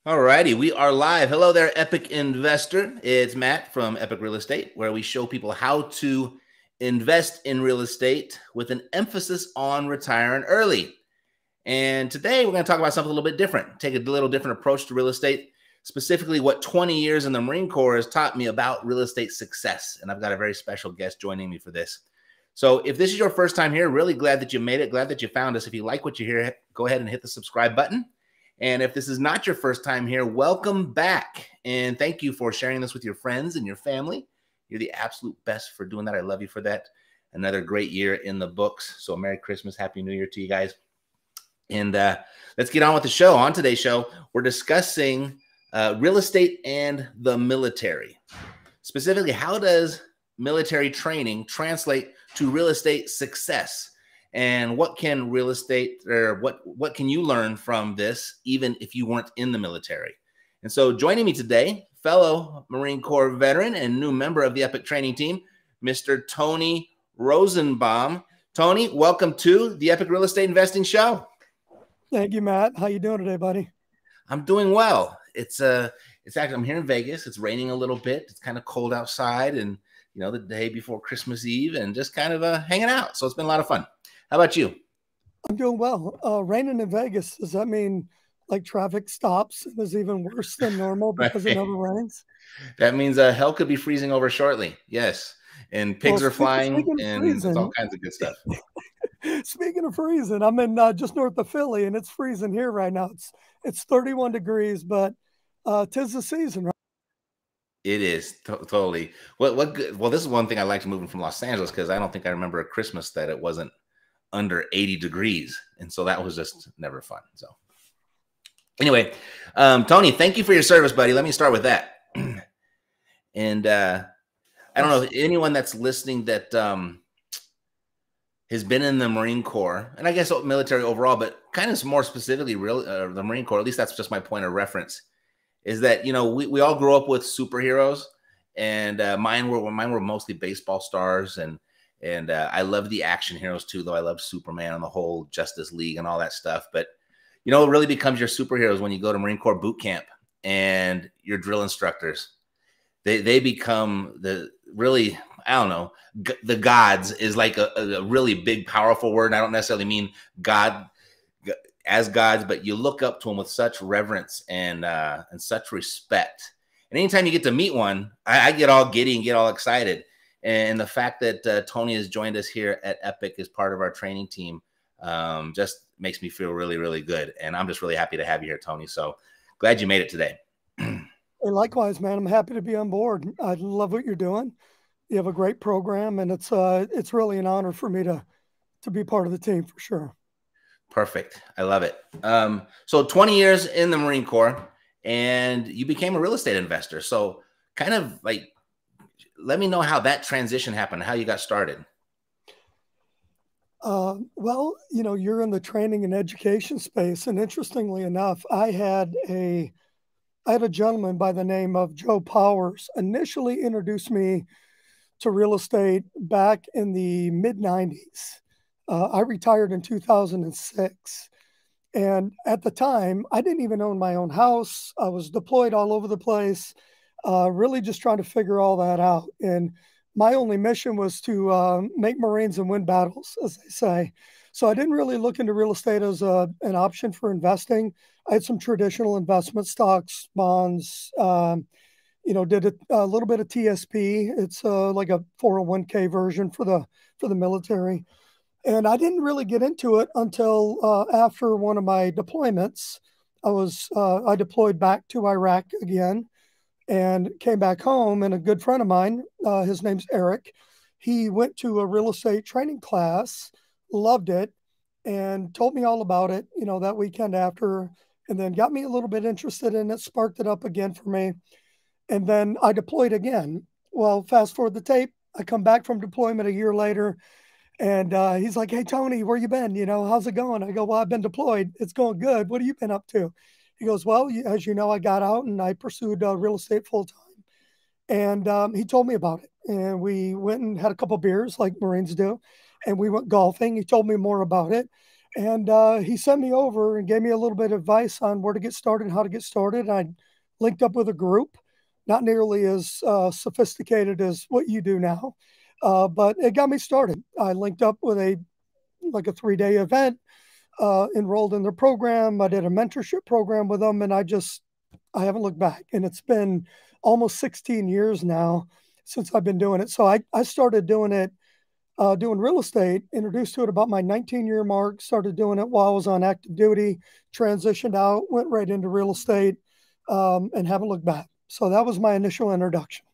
All righty, we are live. Hello there, Epic Investor. It's Matt from Epic Real Estate, where we show people how to invest in real estate with an emphasis on retiring early. And today we're going to talk about something a little bit different, take a little different approach to real estate, specifically what 20 years in the Marine Corps has taught me about real estate success. And I've got a very special guest joining me for this. So if this is your first time here, really glad that you made it, glad that you found us. If you like what you hear, go ahead and hit the subscribe button. And if this is not your first time here, welcome back. And thank you for sharing this with your friends and your family. You're the absolute best for doing that. I love you for that. Another great year in the books. So Merry Christmas, Happy New Year to you guys. And let's get on with the show. On today's show, we're discussing real estate and the military. Specifically, how does military training translate to real estate success? And what can real estate, or what can you learn from this, even if you weren't in the military? And so joining me today, fellow Marine Corps veteran and new member of the Epic training team, Mr. Tony Rosenbum. Tony, welcome to the Epic Real Estate Investing Show. Thank you, Matt. How you doing today, buddy? I'm doing well. It's actually, I'm here in Vegas. It's raining a little bit. It's kind of cold outside, and you know, the day before Christmas Eve, and just kind of hanging out. So it's been a lot of fun. How about you? I'm doing well. Raining in Vegas, does that mean like traffic stops and is even worse than normal because it never rains? That means hell could be freezing over shortly. Yes. And pigs are flying and it's all kinds of good stuff. Speaking of freezing, I'm in just north of Philly, and it's freezing here right now. It's 31 degrees, but 'tis the season, right? It is totally. Well, this is one thing I liked moving from Los Angeles, because I don't think I remember a Christmas that it wasn't under 80 degrees. And so that was just never fun. So anyway, Tony, thank you for your service, buddy. Let me start with that. And I don't know if anyone that's listening that has been in the Marine Corps, and I guess military overall, but kind of more specifically the Marine Corps, at least that's just my point of reference, is that, you know, we all grew up with superheroes, and mine were mostly baseball stars, and I love the action heroes too, though I love Superman and the whole Justice League and all that stuff. But, you know, it really becomes your superheroes when you go to Marine Corps Bootcamp and your drill instructors. They become the really, I don't know, the gods is like a really big, powerful word. And I don't necessarily mean God as gods, but you look up to them with such reverence and such respect. And anytime you get to meet one, I get all giddy and get all excited. And the fact that Tony has joined us here at Epic as part of our training team just makes me feel really, really good. And I'm just really happy to have you here, Tony. So glad you made it today. Hey, likewise, man. I'm happy to be on board. I love what you're doing. You have a great program, and it's really an honor for me to be part of the team for sure. Perfect. I love it. So 20 years in the Marine Corps, and you became a real estate investor. So kind of like, let me know how that transition happened, how you got started. Well, you know, you're in the training and education space. And interestingly enough, I had a gentleman by the name of Joe Powers initially introduced me to real estate back in the mid-90s. I retired in 2006. And at the time, I didn't even own my own house. I was deployed all over the place. Really just trying to figure all that out. And my only mission was to make Marines and win battles, as they say. So I didn't really look into real estate as an option for investing. I had some traditional investment stocks, bonds, you know, did a little bit of TSP. It's like a 401k version for the military. And I didn't really get into it until after one of my deployments. I deployed back to Iraq again, and came back home, and a good friend of mine, his name's Eric, he went to a real estate training class, loved it, and told me all about it, you know, that weekend after, and then got me a little bit interested in it, sparked it up again for me. And then I deployed again. Well, fast forward the tape, I come back from deployment a year later, and he's like, "Hey, Tony, where you been? You know, how's it going?" I go, "Well, I've been deployed. It's going good. What have you been up to?" He goes, "Well, as you know, I got out and I pursued real estate full time." And he told me about it. And we went and had a couple beers like Marines do. And we went golfing. He told me more about it. And he sent me over and gave me a little bit of advice on where to get started and how to get started. I linked up with a group, not nearly as sophisticated as what you do now, but it got me started. I linked up with a 3-day event, enrolled in their program. I did a mentorship program with them, and I haven't looked back. And it's been almost 16 years now since I've been doing it. So I started doing it, doing real estate, introduced to it about my 19-year mark, started doing it while I was on active duty, transitioned out, went right into real estate, and haven't looked back. So that was my initial introduction.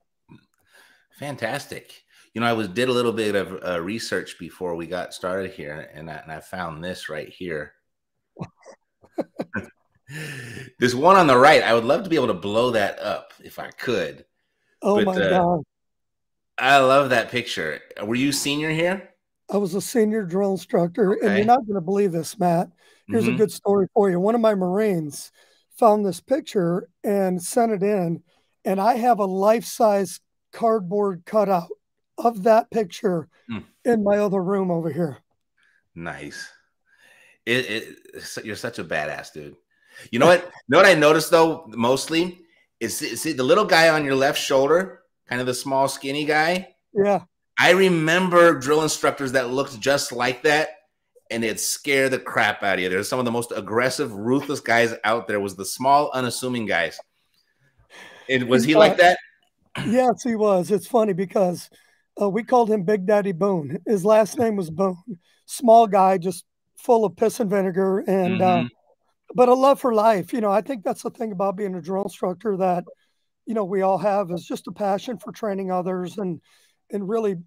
Fantastic. You know, did a little bit of research before we got started here, and I found this right here. This one on the right, I would love to be able to blow that up if I could. Oh, my God. I love that picture. Were you senior here? I was a senior drill instructor, Okay. and you're not going to believe this, Matt. Here's a good story for you. One of my Marines found this picture and sent it in, and I have a life-size cardboard cutout of that picture in my other room over here. Nice. You're such a badass, dude. You know what? You know what I noticed though mostly is see the little guy on your left shoulder, kind of the small, skinny guy. Yeah. I remember drill instructors that looked just like that, and it scared the crap out of you. There's some of the most aggressive, ruthless guys out there. Was the small, unassuming guys. Was he like that? Yes, he was. It's funny because we called him Big Daddy Boone. His last name was Boone. Small guy, just full of piss and vinegar, and but a love for life. You know, I think that's the thing about being a drill instructor that, you know, we all have, is just a passion for training others and really,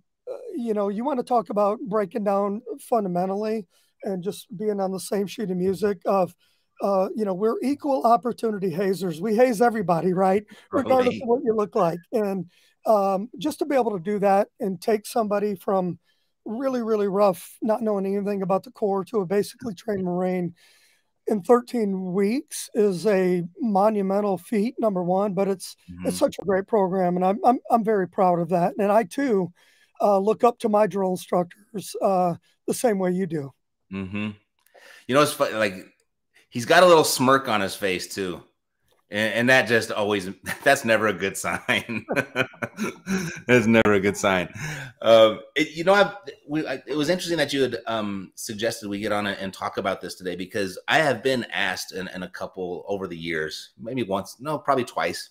you know, you want to talk about breaking down fundamentally and just being on the same sheet of music of, you know, we're equal opportunity hazers. We haze everybody, right? Regardless of what you look like. And just to be able to do that and take somebody from really, really rough, not knowing anything about the Corps to a basically trained Marine in 13 weeks is a monumental feat, number one, but it's such a great program, and I'm very proud of that. And I too look up to my drill instructors the same way you do. You know, it's funny, like he's got a little smirk on his face too. And that just always, that's never a good sign. That's never a good sign. You know, it was interesting that you had suggested we get on and talk about this today, because I have been asked in a couple over the years, maybe once, no, probably twice,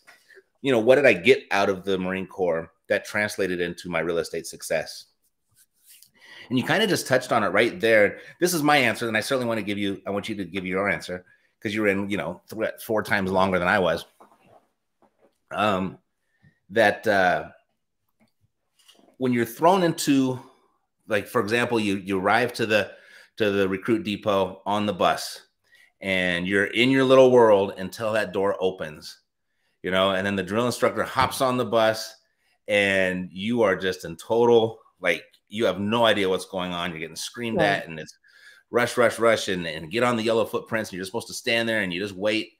you know, what did I get out of the Marine Corps that translated into my real estate success? And you kind of just touched on it right there. This is my answer, and I certainly want you to give your answer, because you were in, you know, 4 times longer than I was. When you're thrown into, like, for example, you arrive to the recruit depot on the bus, and you're in your little world until that door opens, you know, and then the drill instructor hops on the bus, and you are just in total, like, you have no idea what's going on. You're getting screamed at, and it's rush, rush, rush, and get on the yellow footprints. And you're supposed to stand there and you just wait.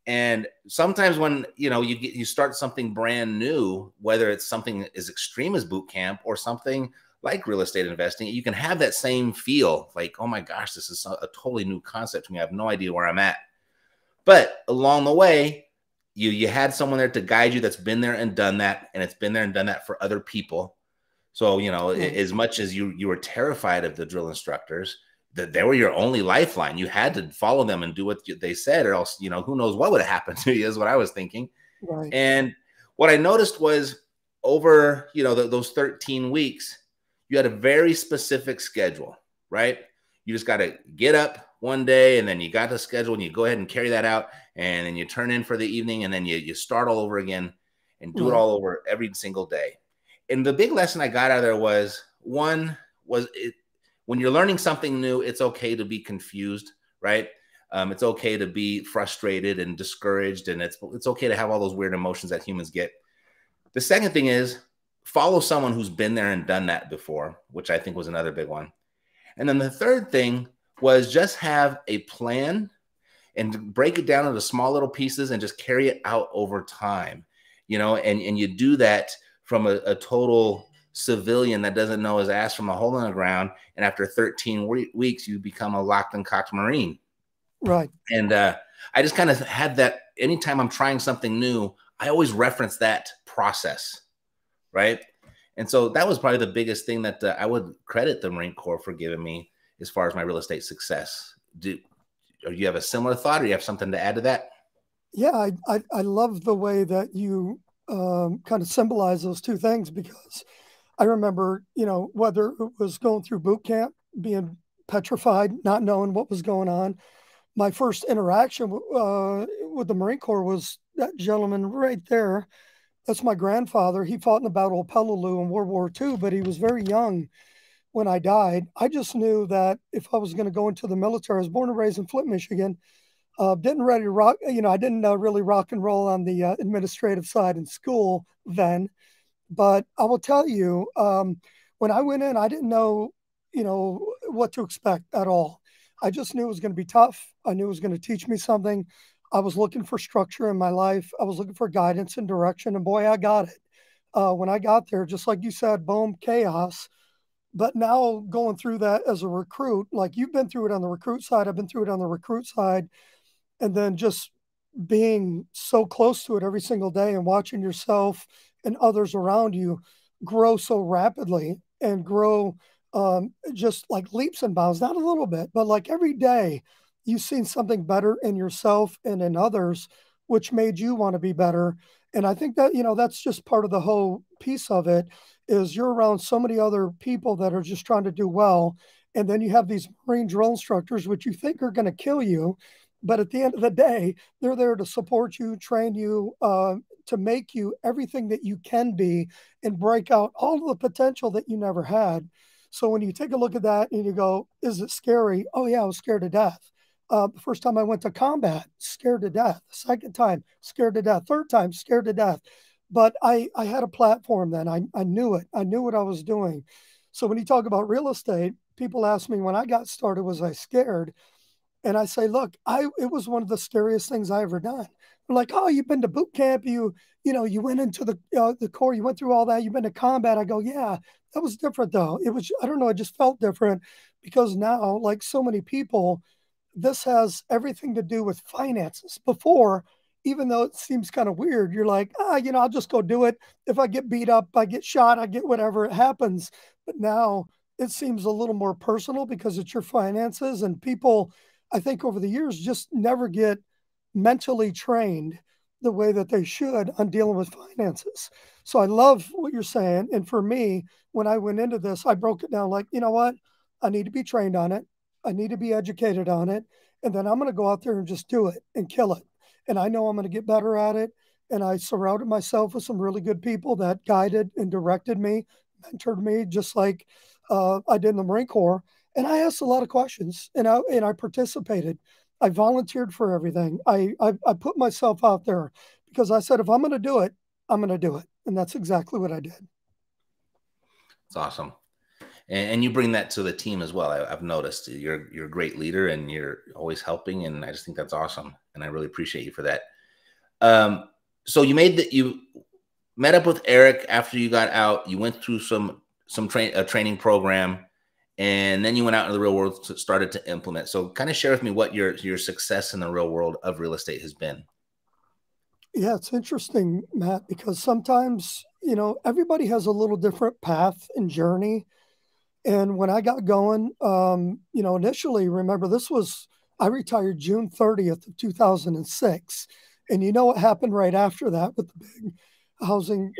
And sometimes when, you know, you start something brand new, whether it's something as extreme as boot camp or something like real estate investing, you can have that same feel like, oh my gosh, this is a totally new concept to me. I have no idea where I'm at. But along the way, you had someone there to guide you that's been there and done that, and it's been there and done that for other people. So, you know, as much as you were terrified of the drill instructors, that they were your only lifeline. You had to follow them and do what they said, or else, you know, who knows what would have happened to you, is what I was thinking. Right. And what I noticed was over, you know, those 13 weeks, you had a very specific schedule, right? You just got to get up one day, and then you got the schedule, and you go ahead and carry that out, and then you turn in for the evening, and then you start all over again and do it all over every single day. And the big lesson I got out of there was, when you're learning something new, it's okay to be confused, right? It's okay to be frustrated and discouraged, and it's okay to have all those weird emotions that humans get. The second thing is, follow someone who's been there and done that before, which I think was another big one. And then the third thing was just have a plan and break it down into small little pieces and just carry it out over time, you know, and you do that from a total civilian that doesn't know his ass from a hole in the ground. And after 13 weeks, you become a locked and cocked Marine. Right. And I just kind of had that anytime I'm trying something new, I always reference that process. Right. And so that was probably the biggest thing that I would credit the Marine Corps for giving me as far as my real estate success. Do you have a similar thought, or you have something to add to that? Yeah, I love the way that you kind of symbolize those two things, because I remember, whether it was going through boot camp, being petrified, not knowing what was going on. My first interaction with the Marine Corps was that gentleman right there. That's my grandfather. He fought in the Battle of Peleliu in World War II, but he was very young when I died. I just knew that if I was going to go into the military, I was born and raised in Flint, Michigan. Didn't ready to rock, I didn't really rock and roll on the administrative side in school then. But I will tell you, when I went in, I didn't know, what to expect at all. I just knew it was going to be tough. I knew it was going to teach me something. I was looking for structure in my life. I was looking for guidance and direction, and boy, I got it. When I got there, just like you said, boom, chaos. But now going through that as a recruit, like you've been through it on the recruit side, I've been through it on the recruit side, and then just being so close to it every single day and watching yourself and others around you grow so rapidly and grow just like leaps and bounds, not a little bit, but like every day you've seen something better in yourself and in others, which made you want to be better. And I think that, that's just part of the whole piece of it, is you're around so many other people that are just trying to do well. And then you have these Marine drill instructors, which you think are going to kill you. But at the end of the day, they're there to support you, train you, to make you everything that you can be and break out all of the potential that you never had. So when you take a look at that and you go, is it scary? Oh, yeah, I was scared to death. The first time I went to combat, scared to death. Second time, scared to death. Third time, scared to death. But I had a platform then. I knew it. I knew what I was doing. So when you talk about real estate, people ask me when I got started, was I scared? And I say, look, it was one of the scariest things I ever done. They're like, oh, you've been to boot camp, you went into the Corps, you went through all that, you've been to combat. I go, yeah, that was different though. It was, I don't know, it just felt different, because now, like so many people, this has everything to do with finances. Before, even though it seems kind of weird, you're like, I'll just go do it. If I get beat up, I get shot, I get whatever, it happens. But now it seems a little more personal because it's your finances, and people, I think over the years, just never get mentally trained the way that they should on dealing with finances. So I love what you're saying. And for me, when I went into this, I broke it down like, you know what? I need to be trained on it. I need to be educated on it. And then I'm going to go out there and just do it and kill it. And I know I'm going to get better at it. And I surrounded myself with some really good people that guided and directed me, mentored me, just like I did in the Marine Corps. And I asked a lot of questions, and I participated. I volunteered for everything. I put myself out there because I said, if I'm going to do it, I'm going to do it. And that's exactly what I did. It's awesome. And you bring that to the team as well. I've noticed you're a great leader, and you're always helping. And I just think that's awesome. And I really appreciate you for that. So you met up with Eric after you got out. You went through a training program, and then you went out into the real world, started to implement. So kind of share with me what your success in the real world of real estate has been. Yeah, it's interesting, Matt, because sometimes, everybody has a little different path and journey. And when I got going, initially, remember, I retired June 30th of 2006. And you know what happened right after that with the big housing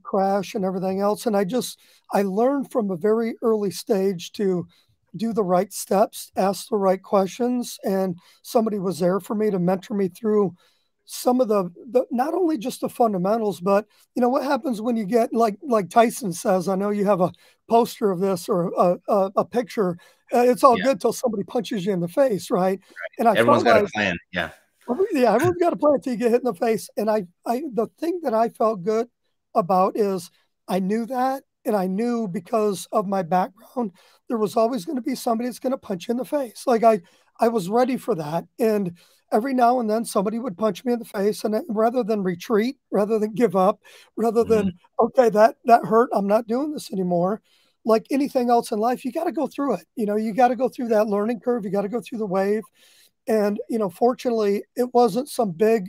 crash and everything else. And I learned from a very early stage to do the right steps, ask the right questions. And somebody was there for me to mentor me through some of the not only just the fundamentals, but what happens when you get like Tyson says. I know you have a poster of this or a picture. It's all good till somebody punches you in the face, right? And Everyone's got a plan. Yeah, everyone's got a plan until you get hit in the face. And the thing that I felt good about is I knew that, and I knew because of my background, there was always going to be somebody that's going to punch you in the face. Like I was ready for that, and every now and then somebody would punch me in the face, and rather than retreat, rather than give up, rather Mhm. than, okay, that hurt, I'm not doing this anymore. Like anything else in life, you got to go through it. You got to go through that learning curve. You got to go through the wave. And, fortunately, it wasn't some big,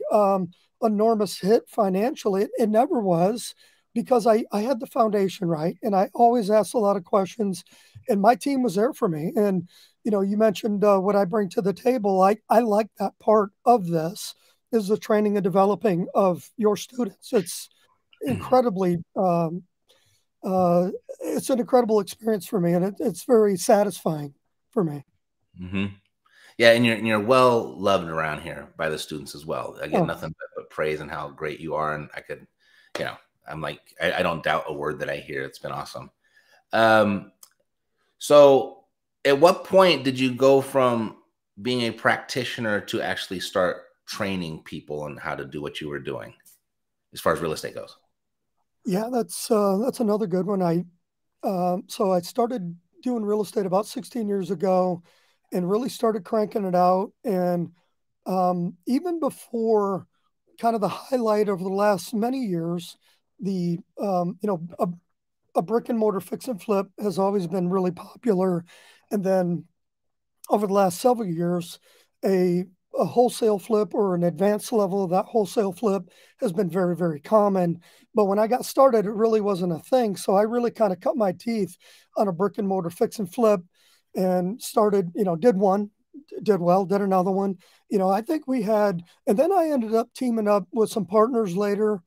enormous hit financially. It never was, because I had the foundation right. And I always asked a lot of questions, and my team was there for me. And, you mentioned what I bring to the table. I like that part of this, is the training and developing of your students. It's incredibly, uh, it's an incredible experience for me, and it's very satisfying for me. Hmm. Yeah, and you're well loved around here by the students as well. I get Oh, nothing but praise and how great you are, and I could, you know, I'm like I don't doubt a word that I hear. It's been awesome. Um, so, at what point did you go from being a practitioner to actually start training people on how to do what you were doing, as far as real estate goes? yeah, that's another good one. So I started doing real estate about 16 years ago, and really started cranking it out. And even before kind of the highlight over the last many years, the a brick and mortar fix and flip has always been really popular. And then over the last several years, a a wholesale flip, or an advanced level of that wholesale flip, has been very, very common. But when I got started, it really wasn't a thing. So I really kind of cut my teeth on a brick and mortar fix and flip, and started, did one, did well, did another one. I think we had, and then I ended up teaming up with some partners later,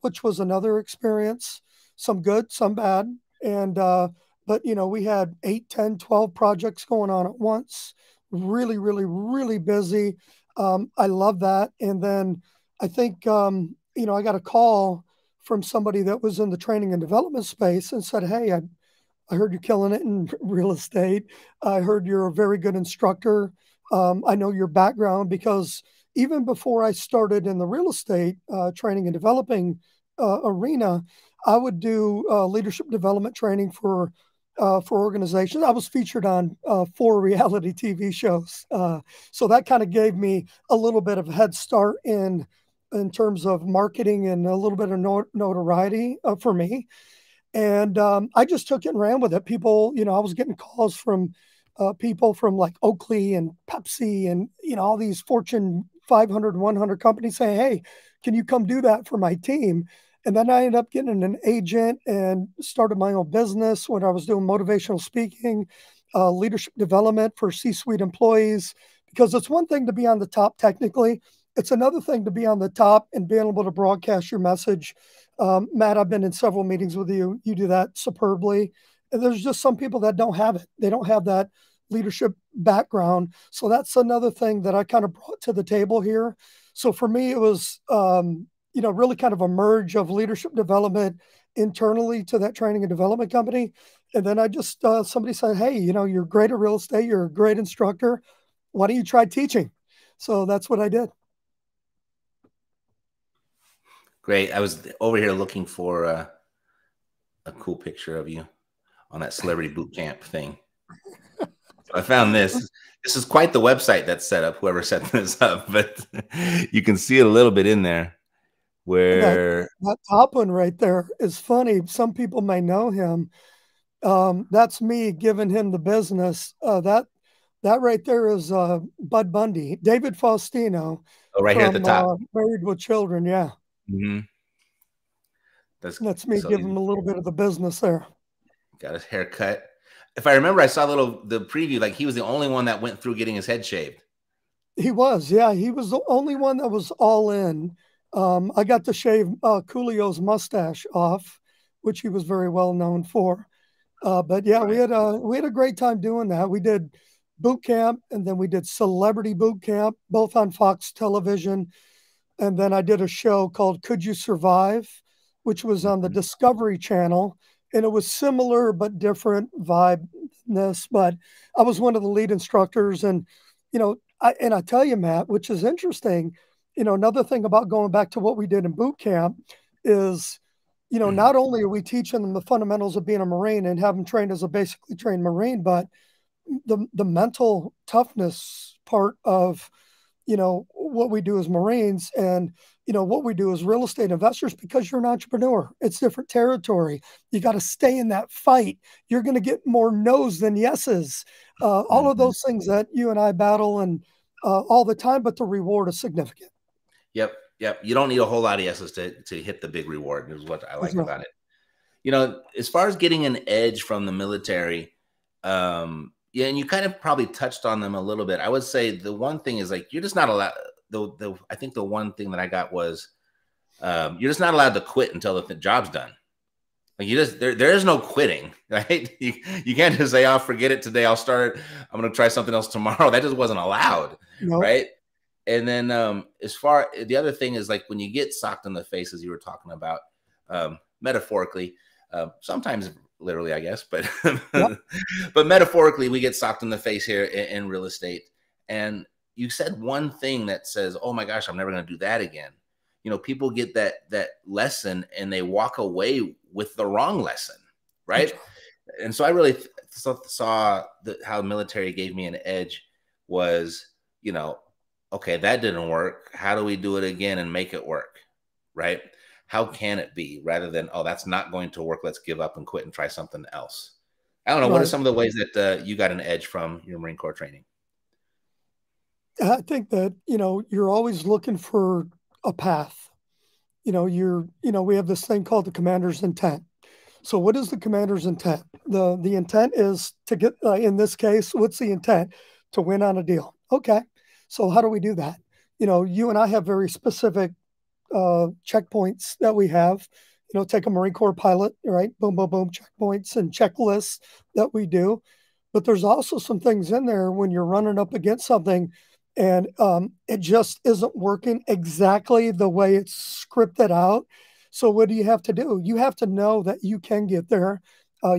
which was another experience, some good, some bad. And, but, we had 8, 10, 12 projects going on at once, really, really, really busy. I love that. And then I think, I got a call from somebody that was in the training and development space, and said, "Hey, I heard you're killing it in real estate. I heard you're a very good instructor. I know your background, because even before I started in the real estate training and developing arena, I would do leadership development training for organizations. I was featured on 4 reality TV shows, so that kind of gave me a little bit of a head start in terms of marketing, and a little bit of notoriety for me. And I just took it and ran with it. People, I was getting calls from people from like Oakley and Pepsi, and, all these Fortune 500, 100 companies saying, "Hey, can you come do that for my team?" And then I ended up getting an agent, and started my own business when I was doing motivational speaking, leadership development for C-suite employees. Because it's one thing to be on the top technically, it's another thing to be on the top and being able to broadcast your message. Matt, I've been in several meetings with you. You do that superbly. And there's just some people that don't have it. They don't have that leadership background. So that's another thing that I kind of brought to the table here. So for me, it was, really kind of a merge of leadership development internally to that training and development company. And then I just, somebody said, "Hey, you're great at real estate. You're a great instructor. Why don't you try teaching?" So that's what I did. Great. I was over here looking for a cool picture of you on that celebrity boot camp thing. I found this. This is quite the website that's set up, whoever set this up, but you can see it a little bit in there That where that top one right there is funny. Some people may know him. That's me giving him the business. That right there is Bud Bundy, David Faustino oh, right here at the from top. Married with Children. Yeah, Hmm. That's that's me so giving you him a little bit of the business there. got his hair cut. If I remember, I saw the preview, like he was the only one that went through getting his head shaved. He was, yeah, he was the only one that was all in. I got to shave Coolio's mustache off, which he was very well known for. But yeah, Right. we had a great time doing that. We did boot camp, and then we did celebrity boot camp, both on Fox Television. And then I did a show called Could You Survive, which was on the Mhm. Discovery Channel. And it was similar but different vibeness. But I was one of the lead instructors. And, I tell you, Matt, which is interesting, another thing about going back to what we did in boot camp is, not only are we teaching them the fundamentals of being a Marine and have them trained as a basically trained Marine, but the mental toughness part of what we do as Marines and, what we do as real estate investors, because you're an entrepreneur. It's different territory. You got to stay in that fight. You're going to get more no's than yeses. All of Mhm. those things that you and I battle and all the time, but the reward is significant. Yep. Yep. You don't need a whole lot of yeses to hit the big reward, is what I That's like right. about it. As far as getting an edge from the military, yeah, and you kind of probably touched on them a little bit. I would say the one thing is like, you're just not allowed. I think the one thing that I got was, you're just not allowed to quit until the job's done. Like there is no quitting, right? You can't just say, "I'll forget it today. I'll start. I'm going to try something else tomorrow." That just wasn't allowed, No, right? And then as far the other thing is like when you get socked in the face, as you were talking about, metaphorically, sometimes literally, I guess, but yep, but metaphorically, we get socked in the face here in real estate. And you said one thing that says, "Oh my gosh, I'm never going to do that again." People get that lesson and they walk away with the wrong lesson, that's right? And so I really saw how the military gave me an edge was, okay, that didn't work. How do we do it again and make it work, right? How can it be, rather than, oh, that's not going to work, let's give up and quit and try something else. I don't know. What are right. some of the ways that you got an edge from your Marine Corps training? I think that, you're always looking for a path. We have this thing called the commander's intent. So what is the commander's intent? The intent is to get, in this case, what's the intent? To win on a deal. Okay. So how do we do that? You and I have very specific checkpoints that we have. Take a Marine Corps pilot, right? Boom, boom, boom, checkpoints and checklists that we do. But there's also some things in there when you're running up against something and it just isn't working exactly the way it's scripted out. So what do you have to do? You have to know that you can get there,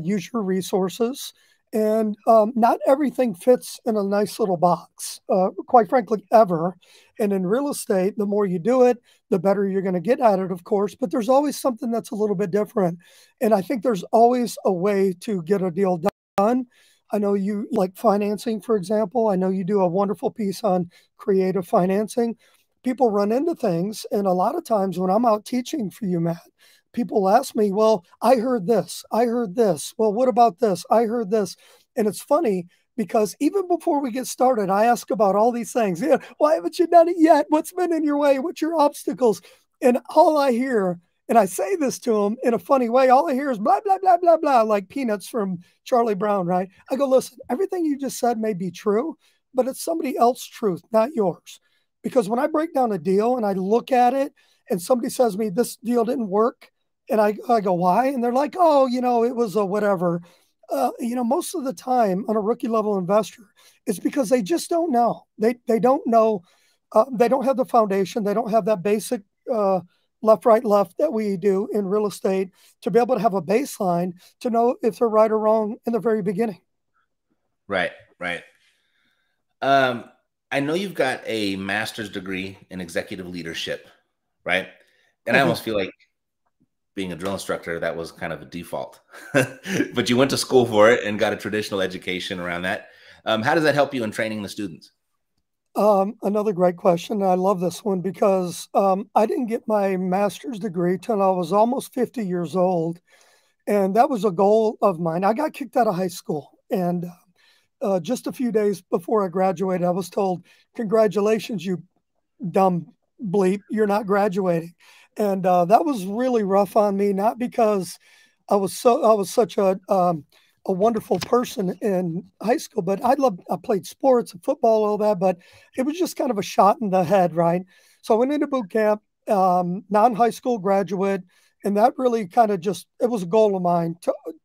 use your resources, and not everything fits in a nice little box, quite frankly, ever. And in real estate, the more you do it, the better you're going to get at it, of course. But there's always something that's a little bit different. And I think there's always a way to get a deal done. I know you like financing, for example. I know you do a wonderful piece on creative financing. People run into things. And a lot of times when I'm out teaching for you, Matt, people ask me, well, I heard this. I heard this. Well, what about this? I heard this. And it's funny because even before we get started, I ask about all these things. Yeah, why haven't you done it yet? What's been in your way? What's your obstacles? And all I hear, and I say this to them in a funny way, all I hear is blah, blah, blah, blah, blah, like Peanuts from Charlie Brown, right? I go, listen, everything you just said may be true, but it's somebody else's truth, not yours. Because when I break down a deal and I look at it and somebody says to me, this deal didn't work, and I go, why? And they're like, oh, it was a whatever. Most of the time on a rookie level investor, it's because they just don't know. They don't know. They don't have the foundation. They don't have that basic left, right, left that we do in real estate to be able to have a baseline to know if they're right or wrong in the very beginning. Right, right. Um, I know you've got a master's degree in executive leadership, right? And I I do. almost feel like being a drill instructor, that was kind of a default. But you went to school for it and got a traditional education around that. How does that help you in training the students? Another great question. I love this one because I didn't get my master's degree till I was almost 50 years old. And that was a goal of mine. I got kicked out of high school. And just a few days before I graduated, I was told, congratulations, you dumb bleep, you're not graduating. And that was really rough on me, not because I was such a wonderful person in high school, but I played sports and football, all that, but it was just kind of a shot in the head, right? So I went into boot camp, non-high school graduate, and that really kind of just, it was a goal of mine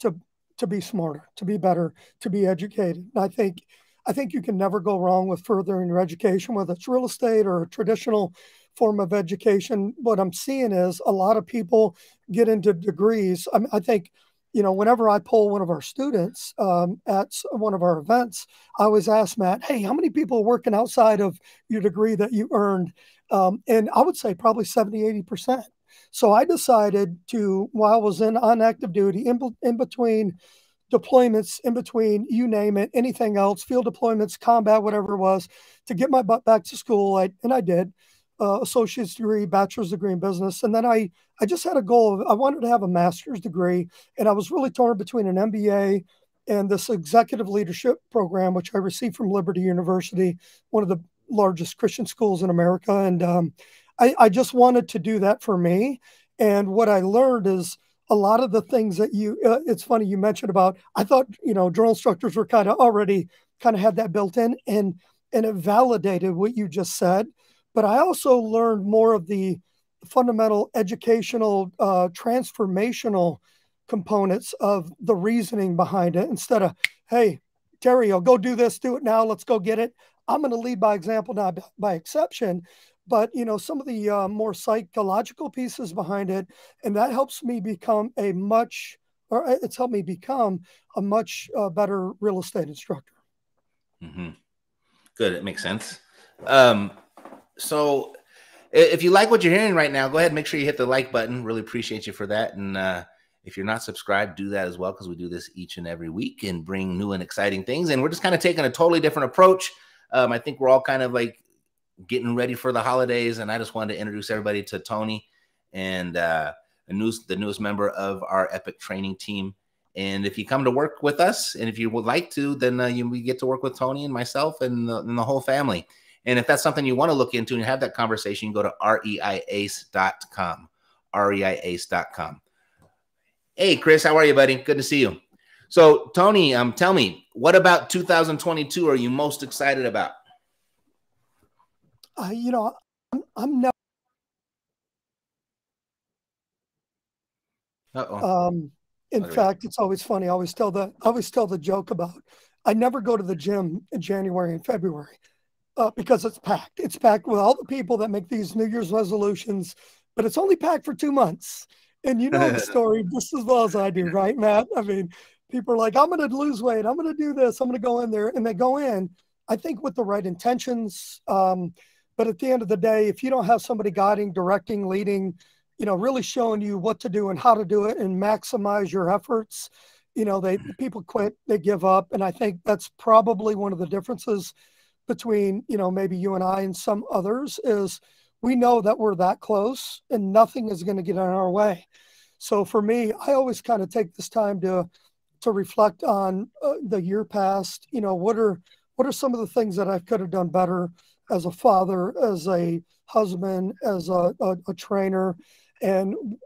to to be smarter, to be better, to be educated. And I think you can never go wrong with furthering your education, whether it's real estate or a traditional form of education. What I'm seeing is a lot of people get into degrees. I think, whenever I pull one of our students at one of our events, I always ask Matt, hey, how many people are working outside of your degree that you earned? And I would say probably 70, 80%. So I decided to, while I was on active duty, in between deployments in between, you name it, anything else, field deployments, combat, whatever it was, to get my butt back to school. And I did. Associate's degree, bachelor's degree in business. And then I just had a goal of, I wanted to have a master's degree. And I was really torn between an MBA and this executive leadership program, which I received from Liberty University, one of the largest Christian schools in America. And I just wanted to do that for me. And what I learned is a lot of the things that it's funny you mentioned about, I thought, drill instructors were already had that built in, and it validated what you just said. But I also learned more of the fundamental educational, transformational components of the reasoning behind it, instead of, hey, Terry, I'll go do this, do it now, let's go get it. I'm going to lead by example, not by exception. But, some of the more psychological pieces behind it, and that helps me become it's helped me become a much better real estate instructor. Mm-hmm. Good. It makes sense. So if you like what you're hearing right now, go ahead and make sure you hit the like button. Really appreciate you for that. And if you're not subscribed, do that as well, because we do this each and every week and bring new and exciting things. And we're just kind of taking a totally different approach. I think we're all kind of like getting ready for the holidays, and I just wanted to introduce everybody to Tony, and the newest member of our Epic training team. And if you come to work with us, and if you would like to, then we get to work with Tony and myself and the whole family. And if that's something you want to look into and you have that conversation, you can go to reiace.com. reiace.com. Hey, Chris, how are you, buddy? Good to see you. So, Tony, tell me, what about 2022 are you most excited about? I'm never. In fact, it's always funny. I always tell the joke about, I never go to the gym in January and February because it's packed. It's packed with all the people that make these New Year's resolutions, but it's only packed for 2 months. And you know the story just as well as I do, right, Matt? I mean, people are like, I'm going to lose weight, I'm going to do this, I'm going to go in there, and they go in, I think, with the right intentions. But at the end of the day, if you don't have somebody guiding, directing, leading, really showing you what to do and how to do it and maximize your efforts, people quit, they give up. And I think that's probably one of the differences between, maybe you and I and some others, is we know that we're that close and nothing is going to get in our way. So for me, I always kind of take this time to reflect on the year past. What are some of the things that I could have done better as a father, as a husband, as a trainer, and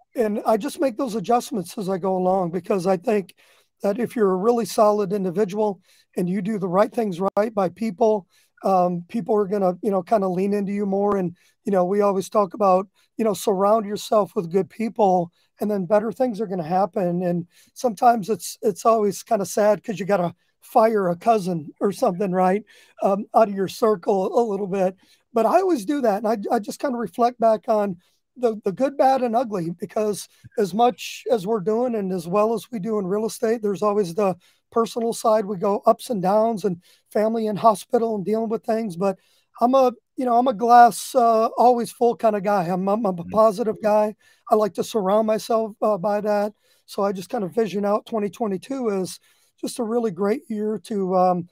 I just make those adjustments as I go along, because I think that if you're a really solid individual and you do the right things right by people, people are going to, kind of lean into you more. And, we always talk about, surround yourself with good people, and then better things are going to happen. And sometimes it's always kind of sad because you got to fire a cousin or something, right? Out of your circle a little bit. But I always do that. And I just kind of reflect back on the good, bad, and ugly, because as much as we're doing and as well as we do in real estate, there's always the personal side. We go ups and downs, and family and hospital and dealing with things. But I'm a glass always full kind of guy. I'm a positive guy. I like to surround myself by that. So I just kind of vision out 2022 as just a really great year to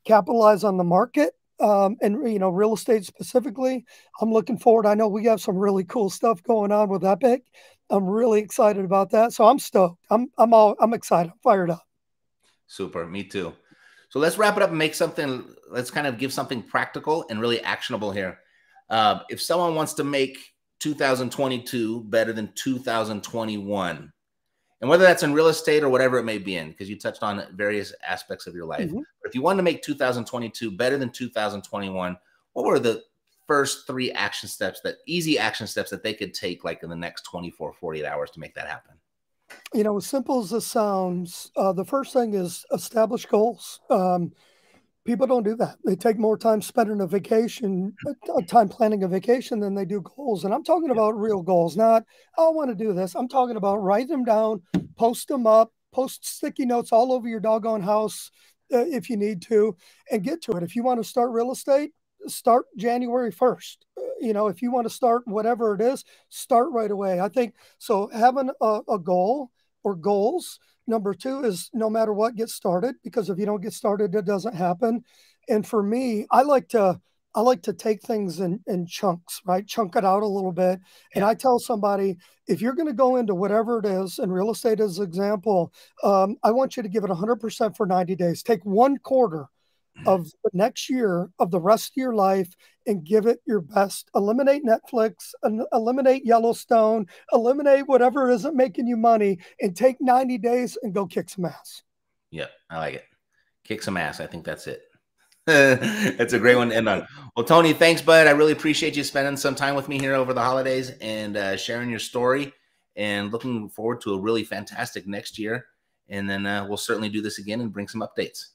capitalize on the market, and real estate specifically. I'm looking forward. I know we have some really cool stuff going on with Epic. I'm really excited about that. So I'm stoked. I'm excited. I'm fired up. Super. Me too. So let's wrap it up and let's kind of give something practical and really actionable here. If someone wants to make 2022 better than 2021, and whether that's in real estate or whatever it may be in, because you touched on various aspects of your life. Mm-hmm. But if you wanted to make 2022 better than 2021, what were the first 3 easy action steps that they could take, like in the next 24, 48 hours to make that happen? As simple as this sounds, the first thing is establish goals. People don't do that. They take more time spending time planning a vacation than they do goals. And I'm talking about real goals, not, I want to do this. I'm talking about write them down, post them up, post sticky notes all over your doggone house if you need to, and get to it. If you want to start real estate, start January 1st. If you want to start whatever it is, start right away. I think so. Having a goal or goals Number two is no matter what, get started, because if you don't get started, it doesn't happen. And for me, I like to take things in chunks, right? Chunk it out a little bit. And Yeah. I tell somebody, if you're going to go into whatever it is, and real estate as an example, I want you to give it 100% for 90 days. Take 1/4 of the next year of the rest of your life and give it your best. Eliminate Netflix, eliminate Yellowstone, eliminate whatever isn't making you money, and take 90 days and go kick some ass. Yep. I like it. Kick some ass. I think that's it. That's a great one to end on. Well, Tony, thanks, bud. I really appreciate you spending some time with me here over the holidays and sharing your story, and looking forward to a really fantastic next year. And then we'll certainly do this again and bring some updates.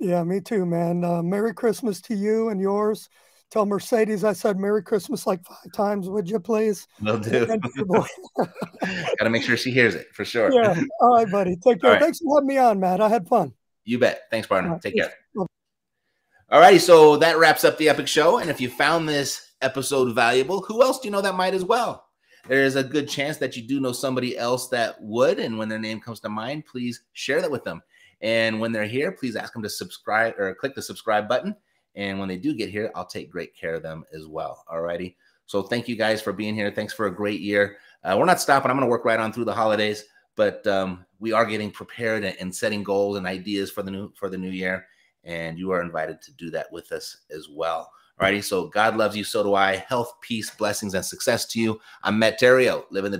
Yeah, me too, man. Merry Christmas to you and yours. Tell Mercedes I said Merry Christmas like 5 times, would you please? Will do. Got to make sure she hears it for sure. Yeah. All right, buddy. Take care. All right. Thanks for having me on, Matt. I had fun. You bet. Thanks, partner. Right. Take care. All righty. So that wraps up the Epic Show. And if you found this episode valuable, who else do you know that might as well? There's a good chance that you do know somebody else that would. And when their name comes to mind, please share that with them. And when they're here, please ask them to subscribe or click the subscribe button. And when they do get here, I'll take great care of them as well. All righty. So thank you guys for being here. Thanks for a great year. We're not stopping. I'm going to work right on through the holidays, but we are getting prepared and setting goals and ideas for the new year. And you are invited to do that with us as well. All righty. So God loves you. So do I. Health, peace, blessings, and success to you. I'm Matt Terrio, living the